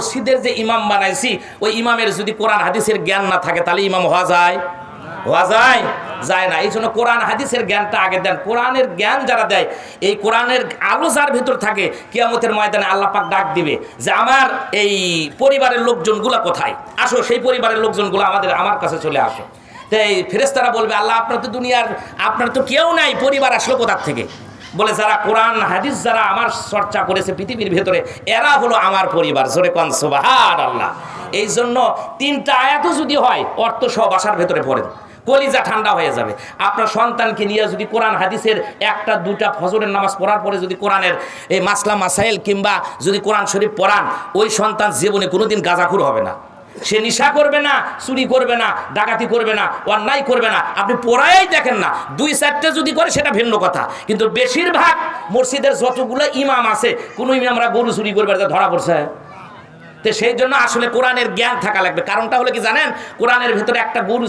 মসজিদের যে ইমাম বানাইছি ওই ইমামের যদি কোরআন হাদিসের জ্ঞান না থাকে তাহলে ইমাম হওয়া যায়? হওয়া যায়? যায় না। এই জন্য কোরআন হাদিসের জ্ঞানটা আগে দেন। কোরআনের জ্ঞান যারা দেয়, এই কোরআনের আলো যার ভিতর থাকে, কিয়ামতের ময়দানে আল্লাহ পাক ডাক দিবে যে আমার এই পরিবারের লোকজনগুলা কোথায়, আসো সেই পরিবারের লোকজনগুলো আমার কাছে চলে আসো। তাই ফেরেশতারা বলবে আল্লাহ আপনার তো দুনিয়ার আপনার তো কেউ নাই, পরিবার আসলো কোথার থেকে? বলে যারা কোরআন হাদিস যারা আমার চর্চা করেছে পৃথিবীর ভেতরে এরা হলো আমার পরিবার। জোরে কোন সুবহানাল্লাহ। এই জন্য 3টা আয়াতও যদি হয় অর্থ সহ বাসার ভেতরে পড়েন, কলিজা ঠান্ডা হয়ে যাবে। আপনার সন্তানকে নিয়ে যদি কোরআন হাদিসের 1টা 2টা ফজরের নামাজ পড়ার পরে যদি কোরআনের এই মাসলা মাসাইল কিংবা যদি কোরআন শরীফ পড়ান, ওই সন্তান জীবনে কোনোদিন গাঁজাখুর হবে না, সে নেশা করবে না, চুরি করবে না, ডাকাতি করবে না, অন্যায় করবে না। আপনি পড়াই দেখেন না, 2-4টা যদি করে সেটা ভিন্ন কথা, কিন্তু বেশিরভাগ মসজিদের যতগুলো ইমাম আছে কোনো ইমামরা গরু চুরি করবে ধরা পড়ছে। তো সেই জন্য আসলে কোরআনের জ্ঞান থাকা লাগবে। কারণটা হলো কি জানেন, কোরআনের ভিতরে একটা গরু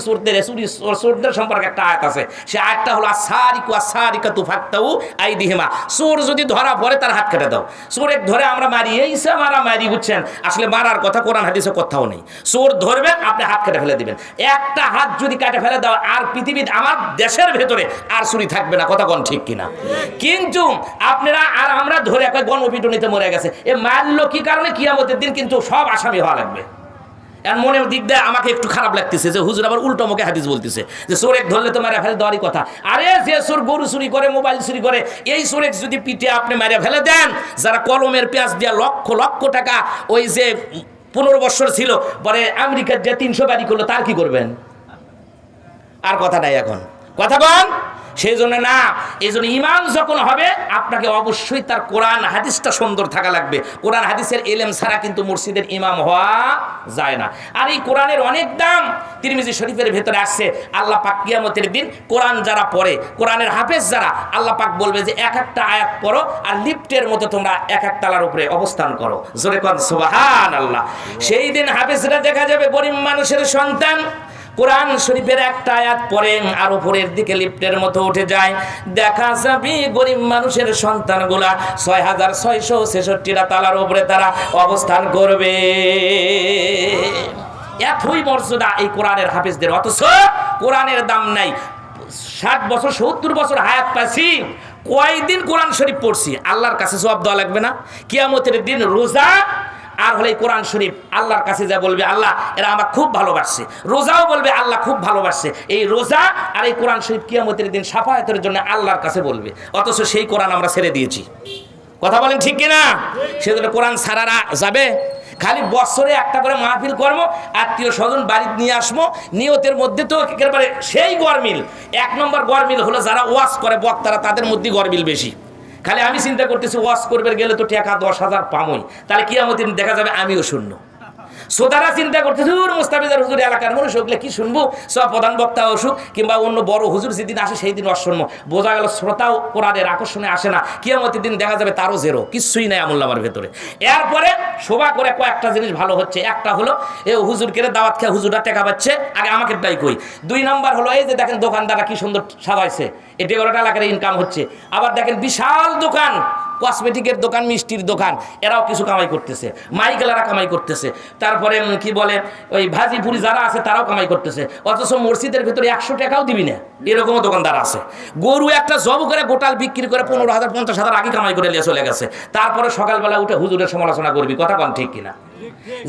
চোরদের সম্পর্কে একটা আয়াত আছে। সে আয়াতটা হলো আসারিকু আসারিকাতু ফাক্তাউ আইদিহিমা। চোর যদি ধরা পড়ে তার হাত কেটে দাও। চোরে ধরে আমরা মারি, এইসব মারি, বুঝছেন? আসলে মারার কথা কোরআন হাদিসে কোথাও নেই। চোর ধরবেন, আপনি হাত কেটে ফেলে দিবেন। একটা হাত যদি কেটে ফেলে দাও, আর পৃথিবীর আমার দেশের ভেতরে আর চুরি থাকবে না। কথা কোন ঠিক কিনা? কিন্তু আপনারা আর আমরা ধরে একটা গণপিটুনিতে মরে গেছে, এ মারলো কি কারণে? কিয়ামতের দিন কিন্তু সব আসামি হওয়া লাগবে। আর মনের দিক দিয়ে আমাকে একটু খারাপ লাগতেছে যে হুজুর আবার উল্টো মুখে হাদিস বলতেছে যে চোরেক ধরলে তো মেরে ফেলে দেওয়ারই কথা। আরে যে চোর গরু চুরি করে, মোবাইল চুরি করে, এই চোরেক যদি পিঠে আপনি মেরে ফেলে দেন, যারা কলমের পেঁয়াজ দিয়ে লক্ষ লক্ষ টাকা ওই যে 15 বছর ছিল পরে আমেরিকার যে 300 বাড়ি করলো, তার কি করবেন? আর কথা নাই এখন, কথা বল। সেই জন্য না, এই জন্য ইমাম যখন হবে আপনাকে অবশ্যই তার কোরআন হাদিসটা সুন্দর থাকা লাগবে। কোরআন হাদিসের এলেম ছাড়া কিন্তু মসজিদের ইমাম হওয়া যায় না। আর এই কোরআনের অনেক দাম। তিরমিজি শরীফের ভেতরে আসছে আল্লাহ পাক কিয়ামতের দিন কোরআন যারা পড়ে, কোরআনের হাফেজ যারা, আল্লাহ পাক বলবে যে এক একটা আয়াত পড়ো আর লিফটের মতো তোমরা এক এক তালার উপরে অবস্থান করো। জোরে কোন সুবহানাল্লাহ। সেই দিন হাফেজরা দেখা যাবে গরিব মানুষের সন্তান, কোরআন শরীফের একটা আয়াত পড়েন আর উপরের দিকে লিফটের মতো উঠে যায়, দেখা যাবে গরিব মানুষের সন্তানগুলা 6666টা তালার উপরে তারা অবস্থান করবে। এতই মর্যাদা এই কোরআনের হাফেজদের। অথচ কোরআনের দাম নাই। 60 বছর 70 বছর হায়াত পাইছি, কয়দিন কোরআন শরীফ পড়ছি, আল্লাহর কাছে জবাব দেওয়া লাগবে না? কিয়ামতের দিন রোজা আর হলে কোরআন শরীফ আল্লাহর কাছে যা বলবে আল্লাহ এরা আমার খুব ভালোবাসছে, রোজাও বলবে আল্লাহ খুব ভালোবাসছে। এই রোজা আর এই কোরআন শরীফ কিয়ামতের দিন শাফায়াতের জন্য আল্লাহর কাছে বলবে, অথচ সেই কোরআন আমরা ছেড়ে দিয়েছি। কথা বলেন ঠিক কিনা? সেজন্য কোরআন ছাড়ারা যাবে? খালি বছরে একটা করে মাহফিল কর্ম, আত্মীয় স্বজন বাড়ি নিয়ে আসবো, নিয়তের মধ্যে তো একেবারে সেই গরমিল। 1 নম্বর গরমিল হলো যারা ওয়াজ করে বক্তারা, তাদের মধ্যে গরমিল বেশি। খালি আমি চিন্তা করতেছি ওয়াজ করবে গেলে তো টাকা 10,000 পামই, তাহলে কিয়ামতের দিন দেখা যাবে আমিও শূন্য। শ্রোতারা চিন্তা করতেছে মুস্তাফিজার হুজুর এলাকার মানুষ হলে কি শুনবো, সব প্রধান বক্তা অসুখ কিংবা অন্য বড় হুজুর যেদিন আসে সেই দিন অশুনবো। বোঝা গেল শ্রোতাও কোরআনের আকর্ষণে আসে না। কিয়ামতের দিন দেখা যাবে তারও জেরো, কিছুই নাই আমুল্লামার ভেতরে। এরপরে শোভা করে কয়েকটা জিনিস ভালো হচ্ছে। একটা হলো এ হুজুরকে দাওয়াত খেয়ে হুজুররা টাকা পাচ্ছে, আগে আমাকে তাই কই। 2 নম্বর হলো এই যে দেখেন দোকানদাররা কি সুন্দর সাজাইছে, এটা ওটা এলাকার ইনকাম হচ্ছে। আবার দেখেন বিশাল দোকান, কসমেটিকের দোকান, মিষ্টির দোকান, এরাও কিছু কামাই করতেছে, মাইকেলারা কামাই করতেছে, তারপরে কি বলে ওই ভাজি পুরি যারা আছে তারাও কামাই করতেছে। অথচ মসজিদের ভিতরে 100 টাকাও দিবি না, এরকমও দোকানদার আছে। গরু একটা জব করে গোটাল বিক্রি করে 15,000 50,000 আগে কামাই করে নিয়ে চলে গেছে। তারপরে সকালবেলা উঠে হুজুরের সমালোচনা করবি। কথা কন ঠিক কিনা?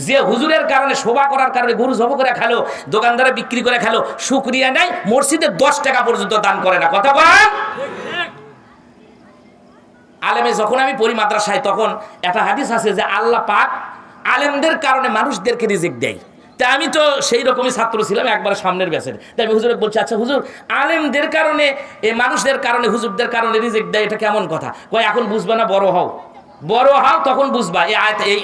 যে হুজুরের কারণে, শোভা করার কারণে গরু জব করে খেলো, দোকানদারে বিক্রি করে খেলো, শুকরিয়া নেয়, মসজিদে 10 টাকা পর্যন্ত দান করে না। কথা বল। আলেমে যখন আমি পড়ি মাদ্রাসায়, তখন একটা হাদিস আছে যে আল্লাহ পাক আলেমদের কারণে মানুষদেরকে রিজিক দেয়। তা আমি তো সেই রকমই ছাত্র ছিলাম, একবার সামনের ব্যাচের। তাই আমি হুজুরকে বলছি, আচ্ছা হুজুর, আলেমদের কারণে, এই মানুষদের কারণে, হুজুরদের কারণে রিজিক দেয়, এটা কেমন কথা? কয় এখন বুঝবা না, বড় হও, বড় হও তখন বুঝবা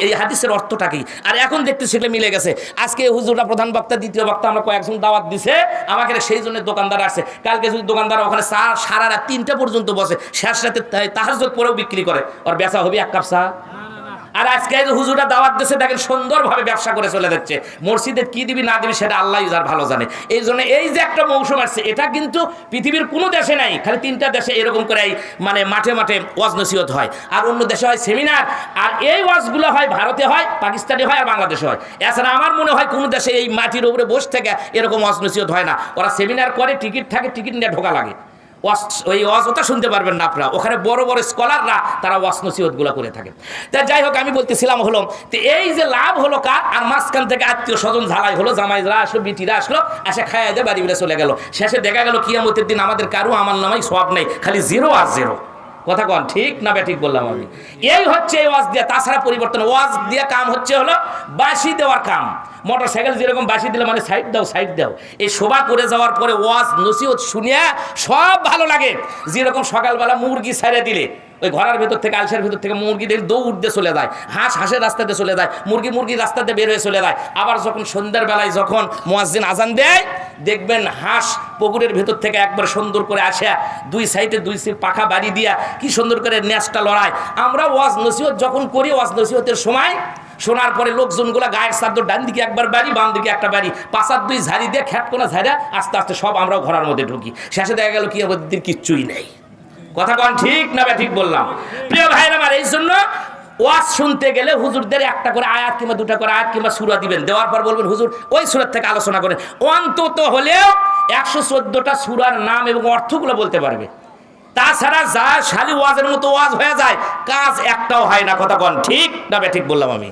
এই হাদিসের অর্থটা কি। আর এখন দেখতে সেটা মিলে গেছে। আজকে হুজুররা প্রধান বক্তা, দ্বিতীয় বক্তা, আমরা কয়েকজন দাওয়াত দিছে আমাকে, সেই জন্য দোকানদার আসছে। কালকে যদি দোকানদার ওখানে সারা রাত 3টা পর্যন্ত বসে, শেষ রাতে তাহাজ্জুদ পরেও বিক্রি করে, ওর বেচা হবে 1 কাপ চা? আর আজকে এই যে হুজুরা দাওয়াত দিচ্ছে দেখেন সুন্দরভাবে ব্যবসা করে চলে যাচ্ছে। মসজিদে কি দিবি না দিবি সেটা আল্লাহই যার ভালো জানে। এই জন্য এই যে একটা মৌসুম আসছে, এটা কিন্তু পৃথিবীর কোনো দেশে নাই, খালি 3টা দেশে এরকম করে মানে মাঠে মাঠে ওয়াজ নসিহত হয়, আর অন্য দেশে হয় সেমিনার। আর এই ওয়াজগুলো হয় ভারতে হয়, পাকিস্তানে হয়, আর বাংলাদেশে হয়। এছাড়া আমার মনে হয় কোনো দেশে এই মাটির উপরে বসে থেকে এরকম ওয়াজ নসিহত হয় না। ওরা সেমিনার করে, টিকিট থাকে, টিকিট নিয়ে ঢোকা লাগে। ওই ওয়াজ ওটা শুনতে পারবেন না আপনারা, ওখানে বড় বড় স্কলাররা তারা ওয়াজ নসিহতগুলো করে থাকে। তা যাই হোক, আমি বলতেছিলাম হলো তো এই যে লাভ হলো কার, আর মাঝখান থেকে আত্মীয় স্বজন ঝালাই হলো, জামাইরা আসলো, বিটিরা আসলো, এসে খাইয়া দিয়ে বাড়ি বেড়ে চলে গেল। শেষে দেখা গেল কিয়ামতের দিন আমাদের কারো আমার নামাই সওয়াব নেই, খালি জিরো আর জিরো। কথা কন ঠিক না ঠিক বললাম আমি? এই হচ্ছে এই ওয়াজ দিয়া। তাছাড়া পরিবর্তন ওয়াজ দিয়া কাম হচ্ছে হলো বাঁশি দেওয়ার কাম। মোটর সাইকেল যেরকম বাঁশি দিলে মানে সাইড দাও সাইড দাও, এই শোভা করে যাওয়ার পরে ওয়াজ নসিহত শুনিয়া সব ভালো লাগে। যেরকম সকালবেলা মুরগি ছেড়ে দিলে ওই ঘরের ভেতর থেকে, আলসের ভেতর থেকে মুরগিদের দৌড় দিয়ে চলে যায়, হাঁস হাঁসের রাস্তাতে চলে যায়, মুরগি রাস্তাতে বের হয়ে চলে যায়। আবার যখন সন্ধ্যার বেলায় যখন মুয়াজ্জিন আজান দেয়, দেখবেন হাঁস পুকুরের ভেতর থেকে একবার সুন্দর করে আসে, দুই সাইডে দুই সিট পাখা বাড়ি দিয়া কি সুন্দর করে ন্যাসটা লড়ায়। আমরা ওয়াজ নসিহত যখন করি, ওয়াজ নসিহতের সময় শোনার পরে লোকজনগুলা গায়ের চাদর ডান দিকে একবার বাড়ি, বাম দিকে একটা বাড়ি, পাশার দুই ঝাড়ি দিয়ে খ্যাটকোনা ঝাড়া আস্তে আস্তে সব আমরাও ঘরের মধ্যে ঢুকি। শেষে দেখা গেল কি আমাদের কিচ্ছুই নেই। কথা কন ঠিক না ঠিক বললাম? প্রিয় ভাইরা আমার, এই জন্য ওয়াজ শুনতে গেলে হুজুরদের একটা করে আয়াত কিংবা 2টা করে আয়াত কিংবা সূরা দিবেন, দেওয়ার পর বলবেন হুজুর ওই সূরা থেকে আলোচনা করেন। অন্তত হলেও 114টা সূরার নাম এবং অর্থগুলো বলতে পারবে। তাছাড়া যা শালি ওয়াজের মতো ওয়াজ হয়ে যায়, কাজ একটাও হয় না। কথা কন ঠিক না ঠিক বললাম আমি?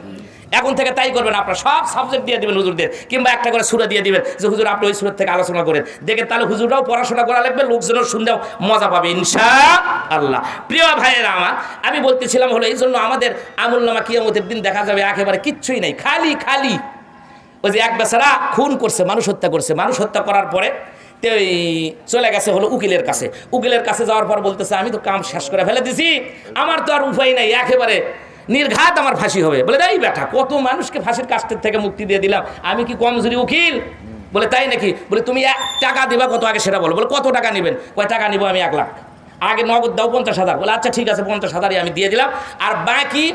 এখন থেকে তাই করবেন, আপনারা সব সাবজেক্ট দিয়ে দিবেন হুজুরদের, কিংবা একটা করে সূরা দিয়ে দিবেন যে হুজুর আপনি ওই সূরা থেকে আলোচনা করেন। দেখেন তাহলে হুজুররাও পড়াশোনা করা লাগবে, লোকজনের শুনলেও মজা পাবে ইনশাআল্লাহ। প্রিয় ভাইয়েরা আমার, আমি বলতেছিলাম হলো এই জন্য আমাদের আমলনামা কিয়ামতের দিন দেখা যাবে একেবারে কিচ্ছুই নাই, খালি খালি। ওই যে এক বেচারা খুন করছে, মানুষ হত্যা করছে, মানুষ হত্যা করার পরে চলে গেছে হলো উকিলের কাছে। উকিলের কাছে যাওয়ার পর বলতেছে আমি তো কাম শেষ করে ফেলে দিছি, আমার তো আর উপায় নাই, একেবারে নির্ঘাত আমার ফাঁসি হবে। বলে এই বেটা, কত মানুষকে ফাঁসির কাস্টের থেকে মুক্তি দিয়ে দিলাম, আমি কি কমজোরি উকিল? বলে তাই নাকি? বলে তুমি 1 টাকা দিবা কত আগে সেটা বলো। বলে কত টাকা নেবেন? কয় টাকা নিবো আমি 1 লাখ, আগে নগদ দাও 50,000। বলে আচ্ছা ঠিক আছে 50,000ই আমি দিয়ে দিলাম, আর বাকি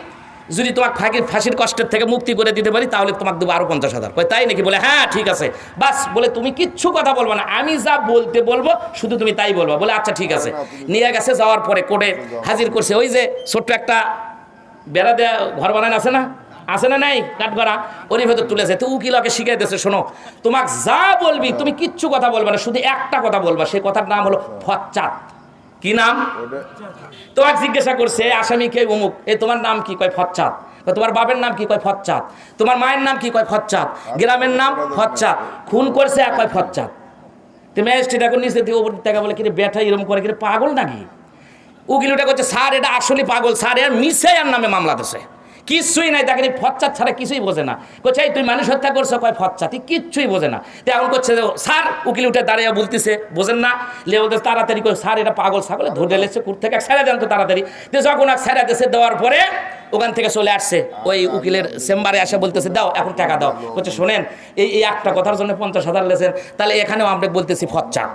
যদি তোমাকে ফাঁসির কষ্টের থেকে মুক্তি করে দিতে পারি তাহলে তোমাকে দেবো আরো 50,000। কয় তাই নাকি? বলে হ্যাঁ ঠিক আছে। বাস বলে তুমি কিচ্ছু কথা বলবো না, আমি যা বলতে বলবো শুধু তুমি তাই বলবো। বলে আচ্ছা ঠিক আছে। নিয়ে গেছে, যাওয়ার পরে কোর্টে হাজির করছে। ওই যে ছোট্ট একটা বেড়া দেয়া ঘর বানান আছে না, আছে না নাই, কাঠগড়া, ওর ভেতর তুলেছে। তো উকিলকে শিখাইতেছে শোনো, তোমাকে যা বলবি তুমি কিচ্ছু কথা বলবে না, শুধু একটা কথা বলবা, সেই কথার নাম হলো ফচ্চাত। কি নাম? তোমাকে জিজ্ঞাসা করছে আসামি কে? অমুক। এই তোমার নাম কি? কয় ফচ্চাত। তোমার বাপের নাম কি? কয় ফচ্চাত। তোমার মায়ের নাম কি? কয় ফচ্চাত। গ্রামের নাম ফচ্চাত। খুন করছে কয় ফচ্চাত। তুমি ম্যাজিস্ট্রেট এখন নিচে দিয়ে ওপর থেকে বলে কি বেটা এরকম করে, কি পাগল নাকি? উকিল ওটা করছে স্যার এটা আসলে পাগল স্যার, এর মিশে আর নামে মামলা দিছে, কিছুই নাই, তাকে ফচ্চাত ছাড়া কিছুই বোঝে না। করছে এই তুই মানুষ হত্যা করছো? কয় ফচ্চাত। কিচ্ছুই বোঝে না। তো এখন করছে স্যার, উকিল উঠে দাঁড়িয়ে বলতেছে বোঝেন না, লে বলতে তাড়াতাড়ি করে স্যার এটা পাগল ছাগলে ধরে লেছে কুট থেকে ছেড়ে দেন তো তাড়াতাড়ি। তো যখন এক ছেড়ে দিয়েছে, দেওয়ার পরে ওখান থেকে চলে আসছে ওই উকিলের চেম্বারে আসে বলতেছে দাও এখন টাকা দাও। বলছে শোনেন এই একটা কথার জন্য 50,000 লেছেন, তাহলে এখানেও আমরা বলতেছি ফচ্চাত,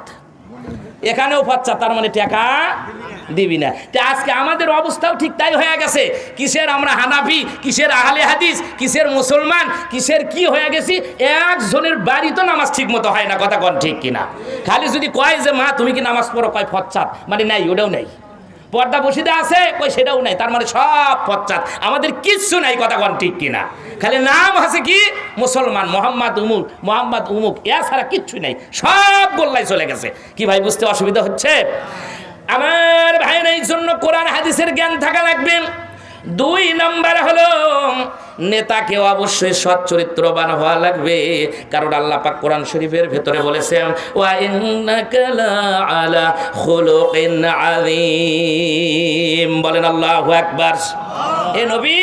এখানেও ফচ্চাত, তার মানে টাকা দিবি না। তো আজকে আমাদের অবস্থাও ঠিক তাই হয়ে গেছে। কিসের আমরা হানাফি, কিসের আহলে হাদিস, কিসের মুসলমান, কিসের কি হয়ে গেছি, একজনের বাড়ি তো নামাজ ঠিক মতো হয় না। কথা কন ঠিক কিনা? খালি যদি কয় যে মা তুমি কি নামাজ পড়ো, কয় ফচ্চাত, মানে নাই, ওটাও নাই। পর্দা বসিদা আছে, কই সেটাও নাই, তার মানে সব ফচ্চাত, আমাদের কিচ্ছু নাই। কথা কন ঠিক কিনা? খালি নাম আছে কি মুসলমান, মোহাম্মদ উমুক, মোহাম্মদ উমুক, এছাড়া কিচ্ছু নাই, সব গোল্লাই চলে গেছে। কি ভাই বুঝতে অসুবিধা হচ্ছে? আমার ভাইয়ের এই জন্য কোরআন হাদিসের জ্ঞান থাকা লাগবে। 2 নম্বর হলো নেতাকে অবশ্যই সৎ চরিত্রবান হওয়া লাগবে, কারণ আল্লাহ পাক কোরআন শরীফের ভেতরে বলেছেন ওয়া ইন্নাকা লাআলা খুলুকিন আযীম। বলেন আল্লাহু আকবার। এ নবী,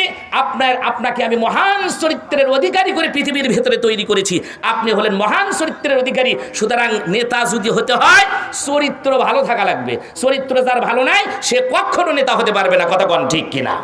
আপনাকে আমি মহান চরিত্রের অধিকারী করে পৃথিবীর ভেতরে তৈরি করেছি, আপনি হলেন মহান চরিত্রের অধিকারী। সুতরাং নেতা যদি হতে হয় চরিত্র ভালো থাকা লাগবে, চরিত্র যার ভালো নাই সে কখনো নেতা হতে পারবে না। কথা কন ঠিক কিনা?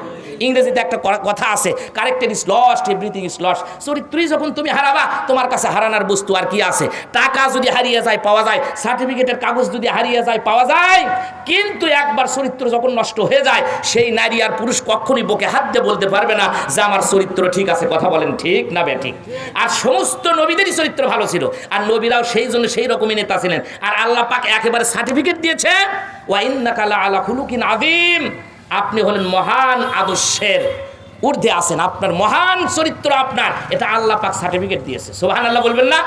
ইংরেজিতে একটা কথা আছে, character is lost, everything is lost. চরিত্রই যখন তুমি হারাবা, তোমার কাছে হারানোর বস্তু আর কি আছে? টাকা যদি হারিয়ে যায় পাওয়া যায়, সার্টিফিকেটের কাগজ যদি হারিয়ে যায় পাওয়া যায়, কিন্তু একবার চরিত্র যখন নষ্ট হয়ে যায়, সেই নারী আর পুরুষ কখনই বুকে হাত দিয়ে বলতে পারবে না যে আমার চরিত্র ঠিক আছে। কথা বলেন ঠিক না বেঠিক? আর সমস্ত নবীদেরই চরিত্র ভালো ছিল, আর নবীরাও সেই জন্য সেই রকমই নেতা ছিলেন। আর আল্লাহ পাক একেবারে সার্টিফিকেট দিয়েছে, ওয়া ইন্নাকা লাআলা খুলুকিন আযীম, আপনি হলেন মহান আদর্শের ঊর্ধ্বে আছেন, আপনার মহান চরিত্র আপনার, এটা আল্লাহ পাক সার্টিফিকেট দিয়েছে। সুবহানাল্লাহ বলবেন না?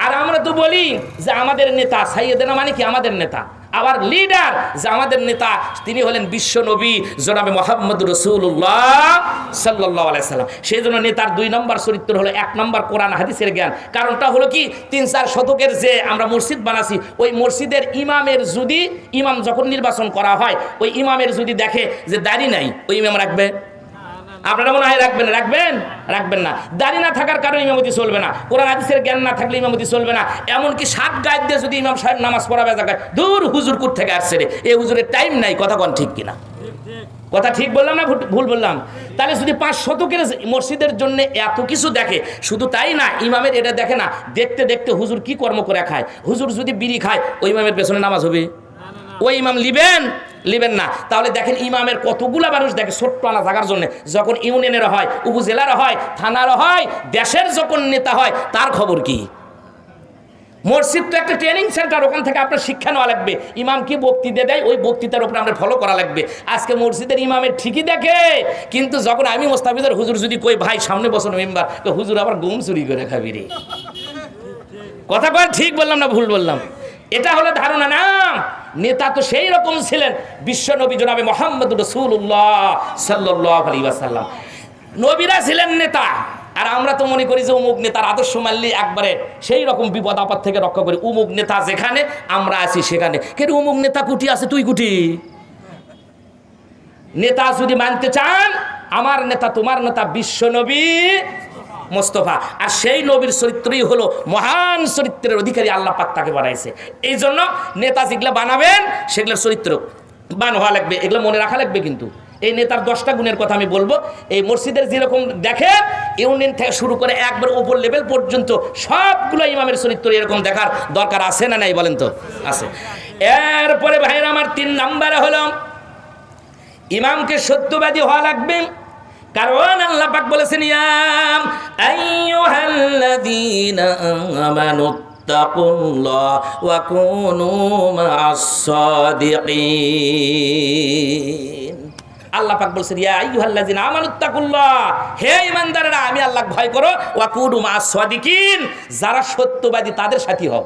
আর আমরা তো বলি যে আমাদের নেতা সাইয়েদেনা, মানে কি আমাদের নেতা, আবার লিডার, যে আমাদের নেতা তিনি হলেন বিশ্ব নবী জনাবে মুহাম্মদ রাসূলুল্লাহ সাল্লাল্লাহু আলাইহি সাল্লাম। সেই জন্য নেতার 2 নম্বর চরিত্র হলো 1 নম্বর কোরআন হাদিসের জ্ঞান। কারণটা হলো কি, 3-4 শতকের যে আমরা মসজিদ বানাছি, ওই মসজিদের ইমামের যদি ইমাম যখন নির্বাচন করা হয়, ওই ইমামের যদি দেখে যে দাড়ি নাই, ওই ইমাম রাখবে? আপনারা মনে হয় রাখবেন? রাখবেন না। দাড়ি না থাকার কারণে ইমামতি চলবে না, কোরআন হাদিসের জ্ঞান না থাকলে ইমামতি চলবে না। এমনকি 7 গায়ে দিয়ে যদি ইমাম সাহেব নামাজ পড়াবে জায়গায়, দূর হুজুর কোথা থেকে আসছে রে, এই হুজুরের টাইম নাই। কথা কোন ঠিক কিনা? কথা ঠিক বললাম না ভুল বললাম? তাহলে যদি 5 শতকের মসজিদের জন্য এত কিছু দেখে, শুধু তাই না, ইমামের এটা দেখে না, দেখতে দেখতে হুজুর কি কর্ম করে খায়। হুজুর যদি বিড়ি খায়, ওই ইমামের পেছনে নামাজ হবে? ওই ইমাম লিবেন না। তাহলে দেখেন ইমামের কতগুলা মানুষ দেখে ছোট্ট আনা জায়গার জন্য, যখন ইউনিয়নের হয়, উপজেলার হয়, থানার হয়, দেশের যখন নেতা হয়, তার খবর কি? মসজিদ তো একটা ট্রেনিং সেন্টার, ওখান থেকে আপনার শিক্ষা নেওয়া লাগবে। ইমাম কি বক্তৃতা দেয়, ওই বক্তৃতার উপরে আমরা ফলো করা লাগবে। আজকে মসজিদের ইমামের ঠিকই দেখে, কিন্তু যখন আমি মোস্তাফিজের হুজুর যদি কই ভাই সামনে বছর মেম্বার, তো হুজুর আবার গম চুরি করে খাবি রে। কথা কয় ঠিক বললাম না ভুল বললাম? এটা হলো ধারণা না। নেতা তো সেই রকম ছিলেন বিশ্ব নবী জনাবে মুহাম্মদ রাসূলুল্লাহ সাল্লাল্লাহু আলাইহি ওয়াসাল্লাম। নবীরা ছিলেন নেতা, আর আমরা তো মনে করি যে অমুক নেতার আদর্শ মানলে একবারে সেই রকম বিপদ আপদ থেকে রক্ষা করি। অমুক নেতা যেখানে, আমরা আছি সেখানে। কিন্তু অমুক নেতা কুটি আছে, তুই কুটি। নেতা যদি মানতে চান, আমার নেতা তোমার নেতা বিশ্ব নবী মোস্তফা, আর সেই নবীর চরিত্রই হলো মহান চরিত্রের অধিকারী। আল্লাহ পাক তাকে বানাইছে। এই জন্য নেতা যেগুলো বানাবেন, সেগুলোর চরিত্র বান হওয়া লাগবে, এগুলো মনে রাখা লাগবে। কিন্তু এই নেতার 10টা গুণের কথা আমি বলবো। এই মসজিদের যেরকম দেখে, ইউনিয়ন থেকে শুরু করে একবার উপর লেভেল পর্যন্ত সবগুলো ইমামের চরিত্র এরকম দেখার দরকার আছে না নাই বলেন তো? আছে। এরপরে ভাইরা আমার 3 নম্বরে হলো ইমামকে সত্যবাদী হওয়া লাগবে। কারণ আল্লাহ পাক বলেছেন, ইয়া আইয়ুহাল্লাযীনা আমানুত্তাকুল্লাহ ওয়া কুনু মা'আস সাদিকিন। আল্লাহ পাক বলেছেন, ইয়া আইয়ুহাল্লাযীনা আমানুত্তাকুল্লাহ, হে ঈমানদারেরা আমি আল্লাহকে ভয় করো, ওয়া কুনু মা'আস সাদিকিন, যারা সত্যবাদী তাদের সাথী হও।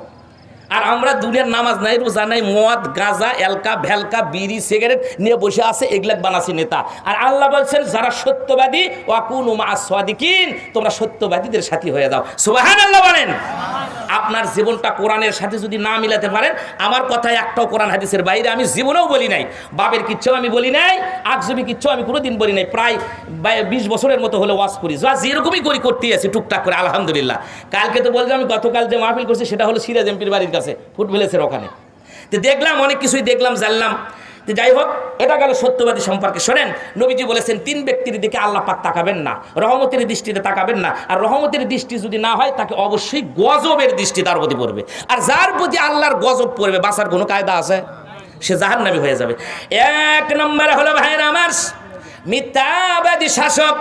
আর আমরা দুনিয়ার নামাজ নাই, রোজা নাই, মদ গাঁজা এলকা ভেলকা বিড়ি সিগারেট নিয়ে বসে আছে, এগুলা বানাসি নেতা। আর আল্লাহ বলছেন যারা সত্যবাদী, ওয়া কুনু মা'আস সাদিকিন, তোমরা সত্যবাদীদের সাথী হয়ে যাও। সুবহানাল্লাহ বলেন। আপনার জীবনটা কোরআনের সাথে যদি না মিলাতে পারেন, আমার কথায় একটাও কোরআন হাদিসের বাইরে আমি জীবনেও বলি নাই। বাবের কিচ্ছু আমি বলি নাই, আকজবি কিচ্ছু আমি কোনোদিন বলি নাই। প্রায় 20 বছরের মতো হলে ওয়াজ করি, যা যেরকমই করতে আছি টুকটাক করে, আলহামদুলিল্লাহ। কালকে তো বললাম আমি গতকাল যে মাহফিল করছি, সেটা হলো সিরাজ এমপির বাড়ির কাছে, ফুটবলের ওখানে। তো দেখলাম অনেক কিছুই দেখলাম, জানলাম। তো যাই হোক, এটা গেল সত্যবাদী সম্পর্কে। শোনেন, নবীজি বলেছেন 3 ব্যক্তির দিকে আল্লাহ পাক তাকাবেন না, রহমতের দৃষ্টিতে তাকাবেন না। আর রহমতের দৃষ্টি যদি না হয়, তাকে অবশ্যই গজবের দৃষ্টি তার প্রতি পড়বে। আর যার প্রতি আল্লাহর গজব পড়বে, বাঁচার কোনো কায়দা আছে? সে জাহান্নামী হয়ে যাবে। 1 নম্বরে হলো ভাইরা আমার মিথ্যাবাদী শাসক।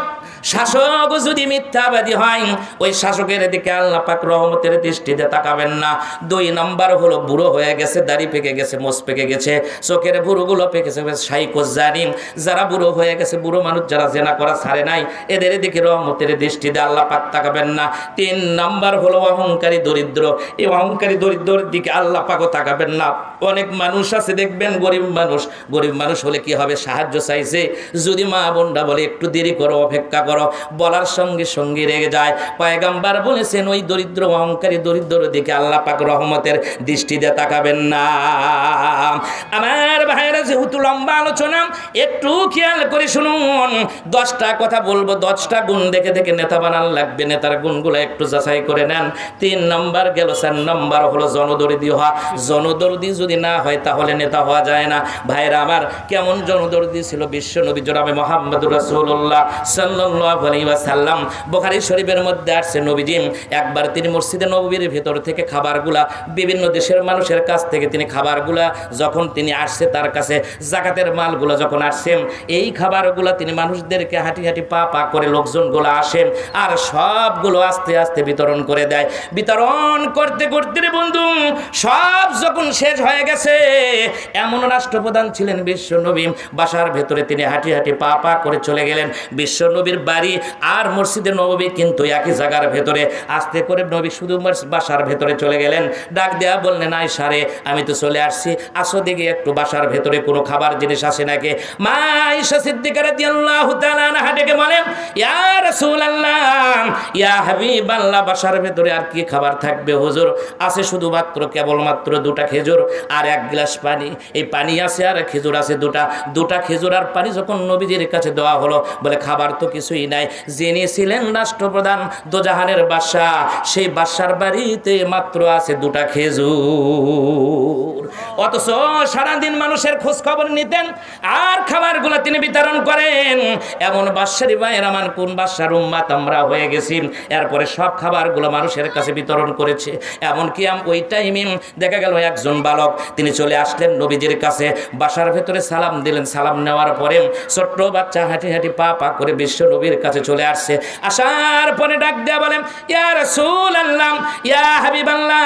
শাসক যদি মিথ্যাবাদী হয়, ওই শাসকের দিকে আল্লাহ পাক রহমতের দৃষ্টিতে তাকাবেন না। 2 নম্বর হলো বুড়ো হয়ে গেছে, দাড়ি পেকে গেছে, মোষ পেকে গেছে, চোখের বুড়োগুলো পেকেছে, সাইকো জানিম। যারা বুড়ো হয়ে গেছে, বুড়ো মানুষ যারা জেনা করা ছাড়ে নাই, এদের দিকে রহমতের দৃষ্টিতে আল্লাহ পাক তাকাবেন না। 3 নম্বর হলো অহংকারী দরিদ্র। এই অহংকারী দরিদ্রের দিকে আল্লাহ পাকও তাকাবেন না। অনেক মানুষ আছে দেখবেন, গরিব মানুষ হলে কি হবে, সাহায্য চাইছে, যদি মা বোনরা বলে একটু দেরি করো, অপেক্ষা করো, বলার সঙ্গে সঙ্গে রেগে যায়। পয়গম্বর বলেছেন ওই দরিদ্র অহংকারী দরিদ্রের দিকে আল্লাহ পাক রহমতের দৃষ্টিতে তাকাবেন না। আমার ভাইরা, যেহেতু লম্বা আলোচনা, একটু একটু খেয়াল করে শুনুন, 10টা কথা বলবো, 10টা গুণ দেখে দেখে নেতা বানান লাগবে। নেতার গুণগুলো একটু যাচাই করে নেন। 3 নম্বর গেল। 4 নম্বর হলো জনদরদি হওয়া। জনদরদি যদি না হয় তাহলে নেতা হওয়া যায় না। ভাইরা আমার, কেমন জনদরদি ছিল বিশ্ব নবী জনাবে মুহাম্মদুর রাসূলুল্লাহ সাল্লাল্লাহু আলাইহি ওয়াসাল্লাম। বুখারী শরীফের মধ্যে আসছে, নবীজি একবার তিনি মসজিদে নববীর ভিতর থেকে খাবারগুলা বিভিন্ন দেশের মানুষের কাছ থেকে তিনি খাবারগুলা যখন তিনি আসছে, তার কাছে যাকাতের মালগুলা যখন আসছেন, এই খাবারগুলা তিনি মানুষদেরকে হাঁটি হাঁটি পা পা করে লোকজনগুলো আসেন আর সবগুলো আস্তে আস্তে বিতরণ করে দেয়। বিতরণ করতে করতে রে বন্ধু, সব যখন শেষ হয়ে গেছে, এমন রাষ্ট্রপ্রধান ছিলেন বিশ্ব নবী, বাসার ভেতরে তিনি হাঁটি হাঁটি পা পা করে চলে গেলেন। বিশ্ব নবীর বাড়ি আর মসজিদে নববী কিন্তু একই জায়গার ভেতরে। আস্তে করে নবী শুধু বাসার ভেতরে চলে গেলেন। ডাক দেয়া বললেন, আয়েশা রে, আমি তো চলে আসছি, আসো দেখি একটু বাসার ভেতরে কোনো খাবার জিনিস আসে নাকি। মা আয়েশা সিদ্দিকা রাদিয়াল্লাহু তাআলা আনহা ডেকে বলেন, ইয়া রাসূলুল্লাহ, ইয়া হাবিবাল্লাহ, বাসার ভেতরে আর কি খাবার থাকবে হুজুর? আছে শুধুমাত্র কেবলমাত্র 2টা খেজুর আর 1 গ্লাস পানি। এই পানি আছে আর খেজুর আছে 2টা খেজুর আর পানি যখন নবীজির কাছে দেওয়া হলো, বলে খাবার তো কিছুই নাই। যিনি ছিলেন রাষ্ট্রপ্রধান, দোজাহানের বাদশা, সেই বাদশার বাড়িতে মাত্র আছে 2টা খেজুর। অথচ সারাদিন মানুষের খোঁজ খবর নিতেন আর খাবারগুলো তিনি বিতরণ করেন। এমন বাদশারি ভাইয়ের আমার, কোন বাদশার উম্মাত আমরা হয়ে গেছি। এরপরে সব খাবারগুলো মানুষের কাছে বিতরণ করেছে। এমনকি ওই টাইমে দেখা গেল একজন বালক তিনি চলে আসলেন নবীজির কাছে, বাসার ভেতরে সালাম দিলেন। সালাম নেওয়ার পরে ছোট্ট বাচ্চা হাঁটি হাঁটি পা পা করে বিশ্ব নবীর কাছে চলে আসছে। আসার পরে ডাক দেয়া বলেন, ইয়া রাসূলুল্লাহ, ইয়া হাবিবাল্লাহ,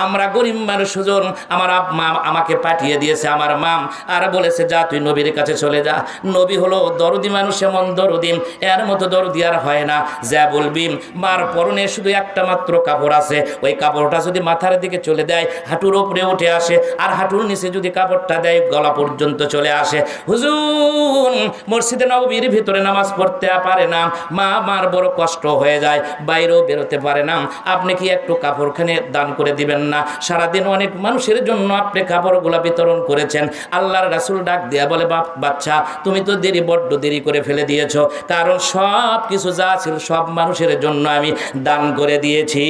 আমরা গরিব মানুষ হুজুর, আমার মা আমাকে পাঠিয়ে দিয়েছে, আমার মাম, আর বলেছে যা তুই নবীর কাছে চলে যা। নবী হলো দরদি মানুষ, এমন দরদি, এর মতো দরদি আর হয় না। যা বলবি, মার পরনে শুধু একটা মাত্র কাপড় আছে, ওই কাপড়টা যদি মাথার দিকে চলে দেয় হাঁটুর উপরে উঠে আসে, আর হাঁটুর নিচে যদি কাপড়টা দেয় গলা পর্যন্ত চলে আসে। হুজুর মসজিদে নববীর ভিতরে নামাজ পড়তে পারে না, মার বড় কষ্ট হয়ে যায়, বাইরেও বেরোতে পারে না। আপনি কি একটু কাপড়খানে দান করে দিবেন না? সারাদিন অনেক মানুষের জন্য আপনি কাপড়গুলা বিতরণ করেছেন। আল্লাহর রাসূল ডাক দেয়া বলে, বাচ্চা তুমি তো বড্ড দেরি করে ফেলে দিয়েছো, কারণ সব কিছু যা ছিল সব মানুষের জন্য আমি দান করে দিয়েছি।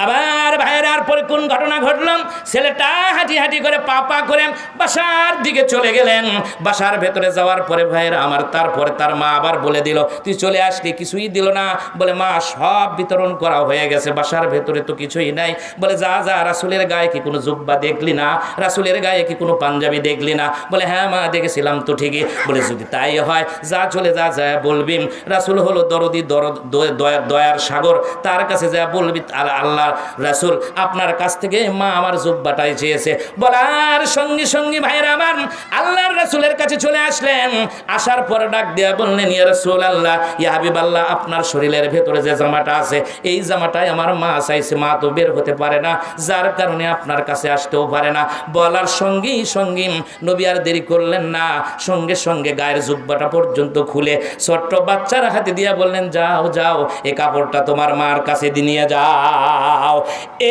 আবার ভাইয়ের পরে কোন ঘটনা ঘটলাম, ছেলেটা হাঁটি হাঁটি করে পা পা করে বাসার দিকে চলে গেলেন। বাসার ভেতরে যাওয়ার পরে ভাইয়ের আমার, তারপরে তার মা আবার বলে দিল, তুই চলে আসলি, কিছুই দিল না। বলে, মা সব বিতরণ করা হয়ে গেছে, বাসার ভেতরে তো কিছুই নাই। বলে, যা যা, রাসূলের গায়ে কি কোনো জুব্বা দেখলি না? রাসূলের গায়ে কি কোনো পাঞ্জাবি দেখলি না? বলে, হ্যাঁ মা দেখেছিলাম তো ঠিকই। বলে, যদি তাই হয় যা চলে যা, যা বলবি রাসূল হলো দরদি, দয়ার সাগর, তার কাছে যা বলবি আল্লাহ রাসূল আপনার কাছ থেকে মা আমার জুব্বাটাই চেয়েছে। বলার সঙ্গে সঙ্গে ভাইরা আমার আল্লাহর রাসূলের কাছে চলে আসলেন। আসার পর ডাক দেয়া বললেন, ইয়া রাসূলুল্লাহ, ইয়া হাবিবাল্লাহ, আপনার শরীরের ভেতরে যে জামাটা আছে এই জামাটাই আমার মা চাইছে, মা তো বের হতে পারে না, যার কারণে আপনার কাছে আসতেও পারে না। বলার সঙ্গেই সঙ্গে নবী আর দেরি করলেন না, সঙ্গে সঙ্গে গায়ের জুব্বাটা পর্যন্ত খুলে ছোট্ট বাচ্চার হাতে দিয়া বললেন, যাও যাও, এই কাপড়টা তোমার মার কাছে নিয়ে যাও।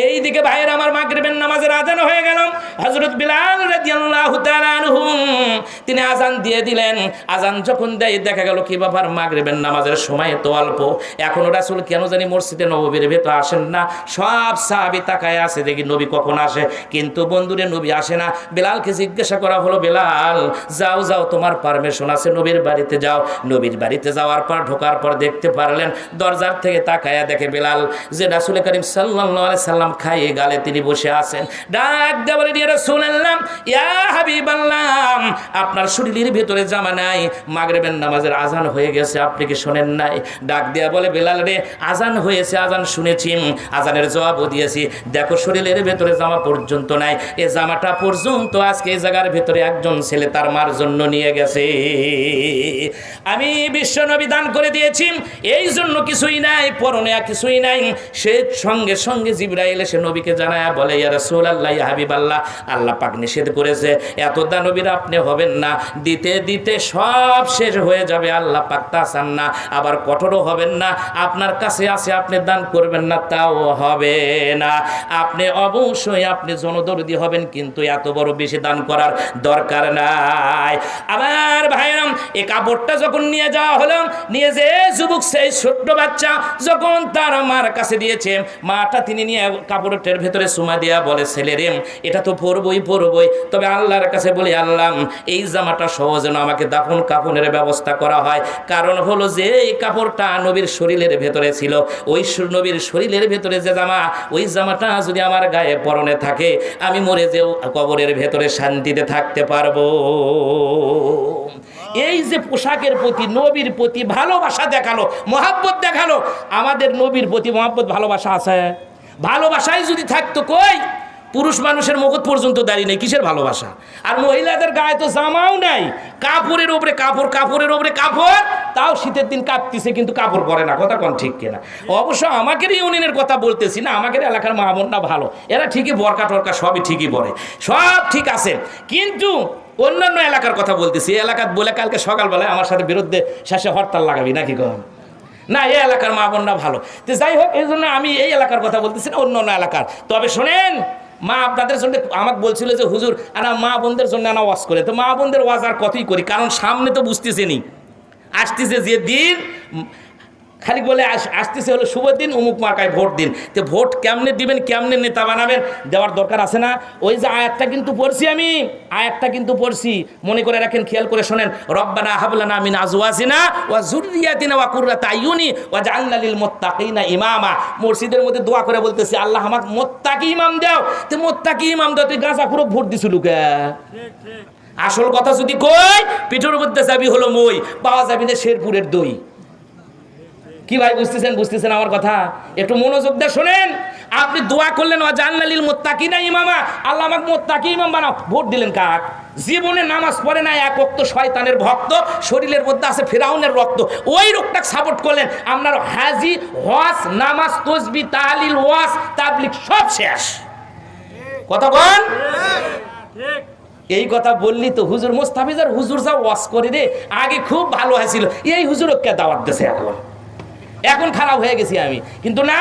এইদিকে ভাইয়ের আমার মাগরিবের নামাজের আজান হয়ে গেল। হযরত বিলাল রাদিয়াল্লাহু তাআলা আনহু তিনি আজান দিয়ে দিলেন। আজান যখন দেয় দেখা গেল কি ব্যাপার, মাগরিবের নামাজের সময় তো অল্প, এখনো রাসূল কেন জানি মসজিদে নববীর ভেতর আসেন না। সব সাহাবী তাকায় আছে দেখি নবী কখন আসে, কিন্তু বন্ধুরে নবী আসে না। বিলালকে জিজ্ঞাসা করা হলো, বিলাল যাও যাও, তোমার পারমিশন আছে, নবীর বাড়িতে যাও। নবীর বাড়িতে যাওয়ার পর ঢোকার পর দেখতে পারলেন দরজার থেকে তাকায়া দেখে বিলাল যে রাসূল করিম সাল্লাল্লাহু আলাইহি সাল্লাম খাইয়ে গালে তিনি বসে আছেন। ডাক দেয়া বলে, ইয়া রাসূলুল্লাহ, ইয়া হাবিবাল্লাহ, আপনার শরীরের ভিতরে জামা নাই, মাগরিবের নামাজের আজান হয়ে গেছে, আপনি কি শোনেন নাই? ডাক দেয়া বলে, বিলাল রে, আজান হয়েছে, আজান শুনেছি, আজানের জবাবও দিয়েছি, দেখো শরীরের ভেতরে জামা পর্যন্ত নাই, এই জামাটা পর্যন্ত আজকে এই জায়গার ভেতরে একজন ছেলে তার মার জন্য নিয়ে গেছে। আমি বিশ্ব নবী দান করে দিয়েছি, এই জন্য কিছুই নাই, পরনে কিছুই নাই। সে সঙ্গে সঙ্গে জিবরাইল এসে নবীকে জানায় বলে, ইয়া রাসূলুল্লাহ, ইয়া হাবিবাল্লাহ, আল্লাহ পাক নিষেধ করেছে এত দানবীর আপনি হবেন না, দিতে দিতে সব শেষ হয়ে যাবে, আল্লাহ পাক তা চান না। আবার কঠোরও হবেন না, আপনার কাছে আছে আপনি দান করবেন না তাও হবে না। আপনি অবশ্যই আপনি জনদরদি হবেন, কিন্তু এত বড় বেশি দান করার দরকার নাই। আবার ভাইরাম, এই কাপড়টা যখন নিয়ে যাওয়া হলো, নিয়ে যে যুবক সেই ছোট্ট বাচ্চা যখন তার মার কাছে দিয়েছে, মাটা তিনি নিয়ে কাপড়ের ভেতরে সুমা দিয়া বলে, ছেলে রে এটা তো পরবই, তবে আল্লাহর কাছে বলি, আল্লাহ এই জামাটা সহজ যেন আমাকে দাফন কাফনের ব্যবস্থা করা হয়। কারণ হলো যে এই কাপড়টা নবীর শরীরের ভেতরে ছিল, ওই নবীর শরীরের ভেতরে যে জামা, ওই জামাটা যদি আমার গায়ে পরনে থাকে, আমি মরে যেও কবরের ভেতরে শান্তিতে থাকতে পারবো। এই যে পোশাকের প্রতি, নবীর প্রতি ভালোবাসা দেখালো, মহাব্বত দেখালো। আমাদের নবীর প্রতি মহাব্বত ভালোবাসা আছে? ভালোবাসাই যদি থাকতো, কই পুরুষ মানুষের মুকুট পর্যন্ত দাঁড়িয়ে নেই, কিসের ভালোবাসা? আর মহিলাদের গায়ে তো জামাও নাই, কাপড়ের উপরে কাপড়, কাপড়ের উপরে কাপড়, তাও শীতের দিন কাঁপতেছে কিন্তু কাপড় পরে না। কথা কোন ঠিক কিনা? অবশ্য আমাদের ইউনিয়নের কথা বলতেছি না, আমাদের এলাকার মা বোনরা ভালো, এরা ঠিকই বরকা টরকা সবই ঠিকই পরে, সব ঠিক আছে। কিন্তু অন্যান্য এলাকার কথা বলতেছি, এই এলাকার বলে কালকে সকালবেলায় আমার সাথে বিরুদ্ধে শেষে হরতাল লাগাবি নাকি কম না? এই এলাকার মা বোনরা ভালো। তো যাই হোক, এই জন্য আমি এই এলাকার কথা বলতেছি না, অন্য এলাকার। তবে শোনেন, মা আপনাদের জন্য আমাকে বলছিল যে হুজুর আনা মা বোনদের জন্য আনা ওয়াজ করে, তো মা বোনদের ওয়াজ আর কতই করি, কারণ সামনে তো বুঝতেছেনি আসতেছে যে দিন, খালি বলে আসতেছে হলো শুভ দিন, অমুক মার্কায় ভোট দিন। তো ভোট কেমনে দিবেন, কেমনে নেতা বানাবেন, দেওয়ার দরকার আছে না? ওই যে আয়াতটা কিন্তু পড়ছি, আমি আয়াতটা কিন্তু পড়ছি, মনে করে রাখেন, খেয়াল করে শোনেন। রব্বানা হাবলানা মিন আজওয়াজিনা ওয়া যুররিয়াতিনা ওয়া কুররাতা আইয়ুনি ওয়াজআলনা লিল মুত্তাকিনা ইমামা। মসজিদের মধ্যে দোয়া করে বলতেছি, আল্লাহ আমাকে মুত্তাকি ইমাম দাও। তো মুত্তাকি ইমাম দাও, তুই গাঁজাখুরো ভোট দিছিল কে? আসল কথা যদি কই, পিঠের মধ্যে যাবি হলো মই, পাওয়া যাবি না শেরপুরের দই। কি ভাই বুঝতেছেন আমার কথা? একটু মনোযোগ দিয়ে শোনেন। আপনি দোয়া করলেন ওয়াজআলনা লিল মুত্তাকিনা ইমামা, আল্লাহ আমাকে মুত্তাকি ইমাম বানাও, ভোট দিলেন কাক? জীবনে নামাজ পড়ে না, এক ওয়াক্ত শয়তানের ভক্ত, শরীরের মধ্যে আছে ফিরাউনের রক্ত, ওই রোগটাকে সাপোর্ট করলেন। আপনার হাজি, হজ, নামাজ, তাসবিহ, তাহলিল, ওয়াজ, তাবলীগ সব শেষ। কথা বল। এই কথা বললি তো হুজুর মোস্তাফিজার হুজুর যা ওয়াজ করে রে, আগে খুব ভালো হয়েছিল, এই হুজুরকে দাওয়াত দিয়েছে, এখন খারাপ হয়ে গেছি আমি। কিন্তু না,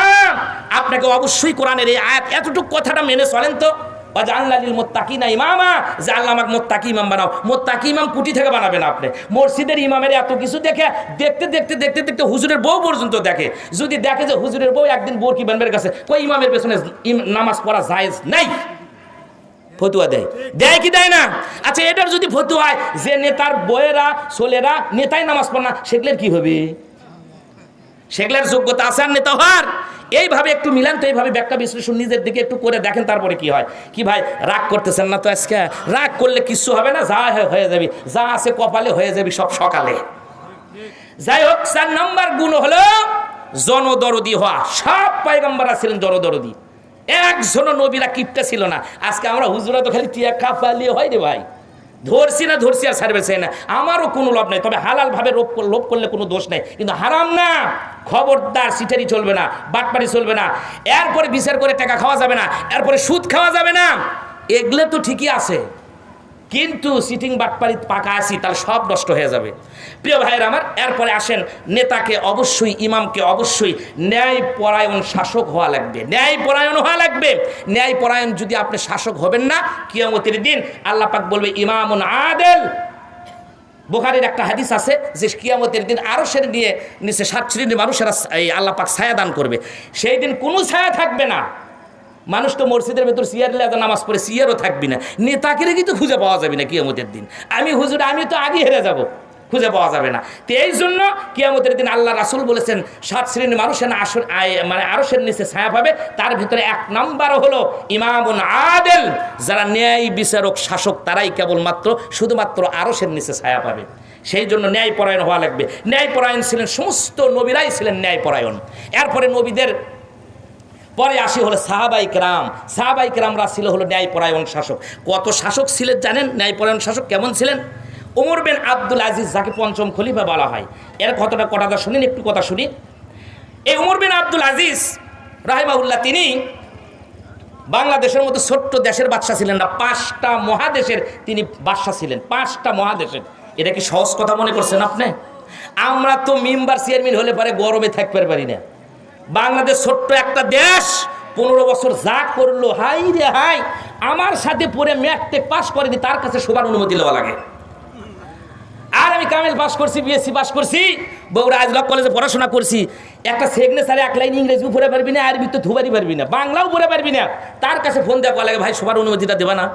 আপনাকে অবশ্যই কোরআনের এই আয়াত এতটুকু কথাটা মেনে চলেন তো, ওয়াজআলনা লিল মুত্তাকিনা ইমামা, যে আল্লাহ আমাকে মুত্তাকি ইমাম বানাও। মুত্তাকি ইমাম কুটি থেকে বানাবেন আপনি? মসজিদের ইমামের এত কিছু দেখে, দেখতে হুজুরের বউ পর্যন্ত দেখে। যদি দেখে যে হুজুরের বউ একদিন বোরকি বানবের কাছে, কই ইমামের পেছনে নামাজ পড়া জায়েজ নাই, ফতুয়া দেয় কি দেয় না? আচ্ছা, এটার যদি ফতুয়া হয় যে নেতার বউয়েরা ছোলেরা নেতাই নামাজ পড়ে না, সেগুলোর কি হবে? সেগুলোর যোগ্যতা আছে আর নেতা হওয়ার? এইভাবে একটু মিলান তো, এইভাবে ব্যাখ্যা বিশ্লেষণ নিজের দিকে একটু করে দেখেন, তারপরে কি হয়। কি ভাই রাগ করতেছেন না তো আজকে? রাগ করলে কিছু হবে না, যা হয়ে যাবি, যা আছে কপালে হয়ে যাবি সব সকালে। যাই হোক, 4 নম্বর গুণ হলো জনদরদি হওয়া। সব পয়গম্বররা ছিলেন জনদরদি, একজনও নবীরা কিপটা ছিল না। আজকে আমরা হুজুরা তো খালি টিয়া খাপালিয়ে হয় রে ভাই, ধরছি আর ছাড়বে না, আমারও কোনো লাভ নেই। তবে হালাল ভাবে লোভ করলে কোনো দোষ নেই, কিন্তু হারাম না, খবরদার। সিটারি চলবে না, বাটপারি চলবে না, এরপরে বিচার করে টাকা খাওয়া যাবে না, এরপরে সুদ খাওয়া যাবে না। এগুলো তো ঠিকই আছে, কিন্তু সিটিং বাটপারি পাকা আছি, তাহলে সব নষ্ট হয়ে যাবে। প্রিয় ভাইয়ের আমার, এরপরে আসেন, নেতাকে অবশ্যই, ইমামকে অবশ্যই ন্যায়পরায়ণ শাসক হওয়া লাগবে, ন্যায়পরায়ণ হওয়া লাগবে। ন্যায়পরায়ণ যদি আপনি শাসক হবেন না, কিয়ামতের দিন আল্লাহ পাক বলবে ইমামুন আদেল। বুখারীর একটা হাদিস আছে যে কিয়ামতের দিন আরশের নিচে 7 শ্রেণীর মানুষেরা আল্লাহ পাক ছায়া দান করবে। সেই দিন কোনো ছায়া থাকবে না। মানুষ তো মসজিদের ভেতর সিয়ার নামাজ পড়ে, সিয়ারও থাকবি না, নেতাকে কিন্তু খুঁজে পাওয়া যাবে না কিয়ামতের দিন। আমি হুজুর, আমি তো আগে হেরে যাব, খুঁজে পাওয়া যাবে না। তো এই জন্য কিয়ামতের দিন আল্লাহ রাসূল বলেছেন 7 শ্রেণীর মানুষের আরশের নিচে ছায়া পাবে। তার ভিতরে 1 নম্বর হলো ইমামুন আদেল, যারা ন্যায় বিচারক শাসক, তারাই কেবলমাত্র শুধুমাত্র আরশের নিচে ছায়া পাবে। সেই জন্য ন্যায়পরায়ণ হওয়া লাগবে। ন্যায়পরায়ণ ছিলেন সমস্ত নবীরাই ছিলেন ন্যায়পরায়ণ। এরপরে নবীদের পরে আসি হলো সাহাবাই কেরামরা ছিল হলো ন্যায়পরায়ণ শাসক। কত শাসক ছিলেন জানেন? ন্যায়পরায়ণ শাসক কেমন ছিলেন? ওমর বিন আব্দুল আজিজ, যাকে পঞ্চম খলিফা বলা হয়, এর কথাটা শুনেন, একটু কথা শুনি। এই ওমর বিন আব্দুল আজিজ রাহিমাহুল্লাহ, তিনি বাংলাদেশের মতো ছোট্ট দেশের বাদশা ছিলেন না, 5টা মহাদেশের তিনি বাদশা ছিলেন, 5টা মহাদেশের। এটা কি সহজ কথা মনে করছেন আপনি? আমরা তো মেম্বার চেয়ারম্যান হলে পরে গরমে থাকতে পারি না। বাংলাদেশ ছোট্ট একটা দেশ, 15 বছর যা করলো, হাই রে হাই, আমার সাথে পড়ে ম্যাট্রিক পাস করেনি, তার কাছে সবার অনুমতি নেওয়া লাগে। আর আমি কামেল পাস করছি, বিএসসি পাস করছি, বগুড়া আজলক কলেজে পড়াশোনা করছি, একটা সিগনেচারে 1 লাইন ইংরেজিও পড়ে পারবি না, আরবি তো ধুবারি পারবি না, বাংলাও পড়ে পারবি না, তার কাছে ফোন দেওয়া লাগে, ভাই সবার অনুমতিটা দেবা না?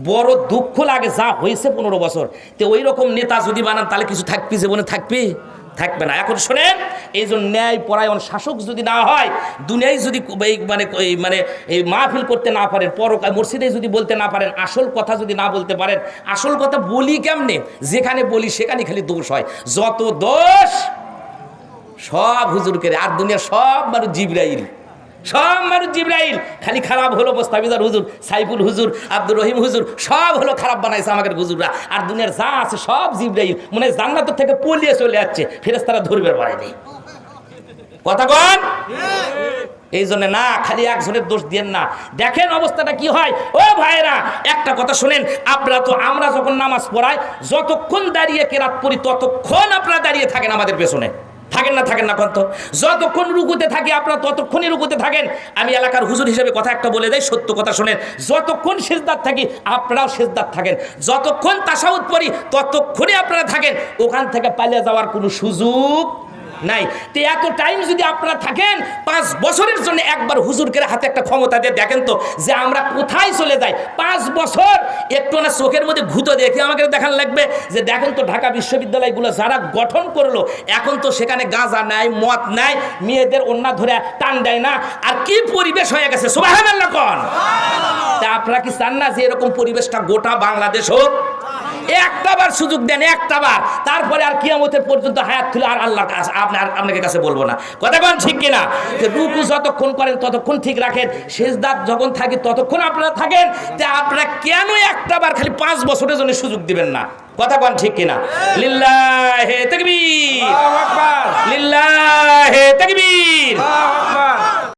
বড় দুঃখ লাগে, যা হয়েছে 15 বছর। তো ওই রকম নেতা যদি বানান তাহলে কিছু থাকবি, জীবনে থাকবে না। এখন শোনেন, এই জন্য ন্যায় পরায়ণ শাসক যদি না হয়, দুনিয়ায় যদি এই মাহফিল করতে না পারেন, পরকাল মসজিদে যদি বলতে না পারেন, আসল কথা যদি না বলতে পারেন, আসল কথা বলি কেমনে, যেখানে বলি সেখানে খালি দোষ হয়, যত দোষ সব হুজুরকে, আর দুনিয়ার সব মানুষ জিবরাইল, সব মানুষ জিবরাইল, খালি খারাপ হলো মোস্তাফিজার হুজুর, সাইফুল হুজুর, আব্দুর রহিম হুজুর, সব হলো খারাপ বানাইছে আমাদের হুজুররা, আর দুনিয়ার যা আছে সব জিবরাইল, মনে হয় জান্নাত থেকে পলিয়ে চলে যাচ্ছে, ফেরেশতারা ধরবে পারেনি। কথা কন? এই জন্য না, খালি একজনের দোষ দিয়েন না। দেখেন অবস্থাটা কি হয়। ও ভাইরা, একটা কথা শুনেন, আমরা যখন নামাজ পড়াই, যতক্ষণ দাঁড়িয়ে কেরাত পড়ি, ততক্ষণ আপনারা দাঁড়িয়ে থাকেন আমাদের পেছনে, থাকেন না কত? যতক্ষণ রুকুতে থাকি আপনারা ততক্ষণই রুকুতে থাকেন। আমি এলাকার হুজুর হিসেবে কথা একটা বলে দেই, সত্য কথা শুনেন, যতক্ষণ সিজদাত থাকি আপনারাও সিজদাত থাকেন, যতক্ষণ তাশাহুদ পড়ি ততক্ষণই আপনারা থাকেন, ওখান থেকে পালিয়ে যাওয়ার কোনো সুযোগ নাই। তো এত টাইম যদি আপনারা থাকেন, 5 বছরের জন্য একবার হুজুরকে হাতে একটা ক্ষমতা দিয়ে দেখেন তো যে আমরা কোথায় চলে যাই। 5 বছর একটু না চোখের মধ্যে ভূত দেখে আমাকে দেখান লাগবে যে দেখেন তো ঢাকা বিশ্ববিদ্যালয়গুলো যারা গঠন করলো, এখন তো সেখানে গাঁজা নাই, মদ নাই, মেয়েদের ওন্না ধরে টান দেয় না, আর কি পরিবেশ হয়ে গেছে, সুবহানাল্লাহ কোন? তা আপনারা কি চান না যে এরকম পরিবেশটা গোটা বাংলাদেশ হোক? একটাবার সুযোগ দেন, একটাবার, তারপরে আর কিয়ামতের পর্যন্ত হায়াত তুলে আর আল্লাহ আপনাকে কাছে বলবো না। কথা কোন ঠিক কিনা? রুকু যতক্ষণ করেন ততক্ষণ ঠিক রাখেন, সিজদাত যখন থাকি ততক্ষণ আপনারা থাকেন। তে আপনারা কেন একটাবার খালি 5 বছরের জন্য সুযোগ দিবেন না? কথা কোন ঠিক কিনা? লিল্লাহে তাকবীর, আল্লাহু আকবার, লিল্লাহে তাকবীর, আল্লাহু আকবার।